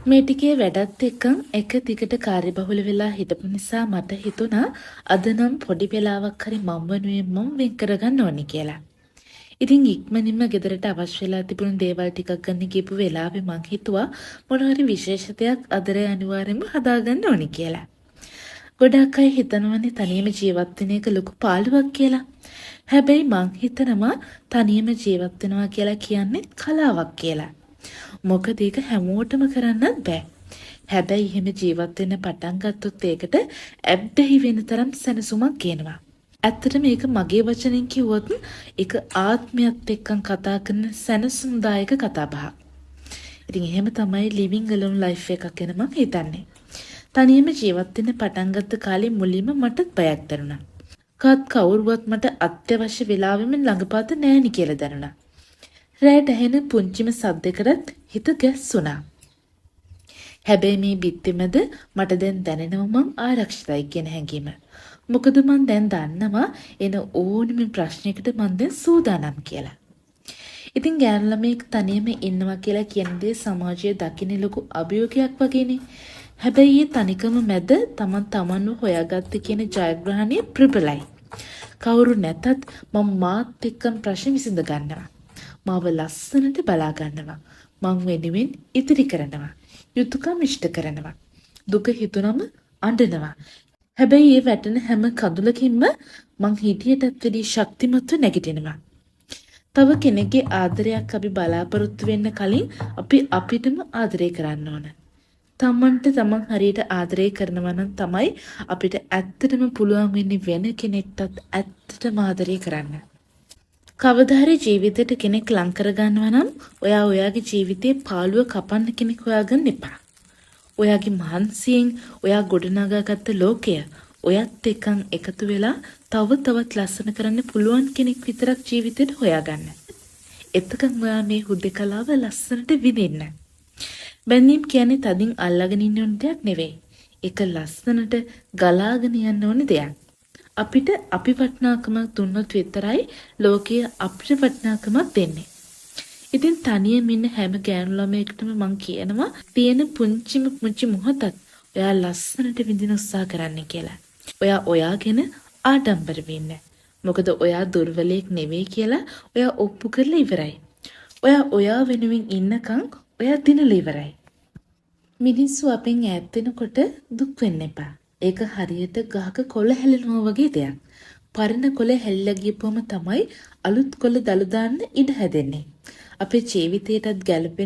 මේ ටිකේ වැඩත් එක්කන් එක දිගට කාර්යබහුල වෙලා හිටපු නිසා මට හිතුණා අද නම් පොඩි වෙලාවක් හරි මම වෙනුවෙන් මම වෙන් කරගන්න ඕනි කියලා. ඉතින් ඉක්මනින්ම ගෙදරට අවශ්‍ය වෙලා තිබුණු දේවල් ටිකක් ගන්න ගිහපු වෙලාවේ මං හිතුවා මොන හරි විශේෂ දෙයක් අදරේ අනිවාර්යෙන්ම හදාගන්න ඕනි කියලා. ගොඩක් අය හිතනවනේ තනියම ජීවත් වෙන එක ලොකු පාළුවක් කියලා. හැබැයි මං හිතනවා තනියම ජීවත් වෙනවා කියලා කියන්නේ කලාවක් කියලා. මොකද ඒක හැමෝටම කරන්නත් බෑ. හැබැයි එහෙම ජීවත් වෙන්න පටන් ගත්තොත් ඒකට ඇබ්බැහි වෙන තරම් සැනසුමක් එනවා. ඇත්තට මේක මගේ වචනෙන් කිව්වොත් ඒක ආත්මයත් එක්කන් කතා කරන සැනසුම්දායක කතාබහක්. ඉතින් එහෙම තමයි living alone life එකක් ගැන මම හිතන්නේ. තනියම ජීවත් වෙන්න පටන් ගත්ත කාලේ මුලින්ම මටත් බයක් දැනුණා. කවුරුවත් මට අත්‍යවශ්‍ය වෙලාවෙම ළඟපාත නෑනි කියලා දැනුණා. රැට ඇහෙන පුංචිම සද්දයකටත් හිත ගැස්සුණා. හැබැයි මේ බිත්තිමද මට දැන් දැනෙනවා මං ආරක්ෂිතයි කියන හැඟීම. මොකද මං දැන් දන්නවා එන ඕනම ප්‍රශ්නයකට මං දැන් සූදානම් කියලා. ඉතින් ගෑනු ළමෙක් තනියම ඉන්නවා කියලා කියන දේ සමාජයේ දකින්න ලොකු අභියෝගයක් වගේනේ. හැබැයි මේ තනිකම මැද තමන්ව හොයාගත්ත කියන ජයග්‍රහණය ප්‍රබලයි. කවුරු නැතත් මම මාත් එක්කම ප්‍රශ්න විසඳ ගන්නවා. මාව ලස්සනට බලා ගන්නවා. මං වෙනුවෙන් ඉතිරි කරනවා. යුතුයකම් ඉෂ්ට කරනවා. දුක හිතුනම අඬනවා. හැබැයි ඒ වැටෙන හැම කඳුලකින්ම මං හිටියටත් වැඩි ශක්තිමත්ව නැගිටිනවා. තව කෙනෙක්ගේ ආදරයක් අපි බලාපොරොත්තු වෙන්න කලින් අපි අපිටම ආදරය කරන්න ඕන. තමන්ට තමන් හරියට ආදරය කරනවා නම් තමයි අපිට ඇත්තටම පුළුවන් වෙන්නේ වෙන කෙනෙක්ටත් ඇත්තටම ආදරය කරන්න. කවදා හරි ජීවිතේට කෙනෙක් ලං කර ගන්නවා නම් ඔයාගේ ජීවිතේ පාළුව කපන්න කෙනෙක් හොයාගන්න එපා. ඔයාගේ මහන්සියෙන් ඔයා ගොඩනගාගත්ත ලෝකය ඔයත් එක්කන් එකතු වෙලා තවත් ලස්සන කරන්න පුළුවන් කෙනෙක් විතරක් ජීවිතේට හොයාගන්න. එතකන් ඔයා මේ හුදෙකලාව ලස්සනට විඳින්න. බැඳීම් කියන්නේ තදින් අල්ලගෙන ඉන්න ඕන දෙයක් නෙවෙයි. ඒක ලස්සනට ගලාගෙන යන්න ඕන දෙයක්. අපිට අපි වටිනාකමක් දුන්නොත් විතරයි ලෝකයේ අපිට වටිනාකමක් දෙන්නේ. ඉතින් තනියම ඉන්න හැම ගෑනු ළමයෙක්ටම මං කියනවා තියෙන පුංචි මොහොතත් ඔයා ලස්සනට විඳින උත්සාහ කරන්න කියලා. ඔයා ගැන ආඩම්බර වෙන්න. මොකද ඔයා දුර්වලයෙක් නෙවෙයි කියලා ඔයා ඔප්පු කරලා ඉවරයි. ඔයා වෙනුවෙන් ඉන්නකම් ඔයා දිනලා ඉවරයි. මිනිස්සු අපෙන් ඈත් වෙනකොට දුක් වෙන්න එපා. ඒක හරියට ගහක කොළ හැලෙනවා වගේ දෙයක්. පරණ කොළ හැල්ලා ගියපුවම තමයි අලුත් කොළ දළු දාන්න ඉඩ හැදෙන්නේ. අපේ ජීවිතයටත් ගැළපෙන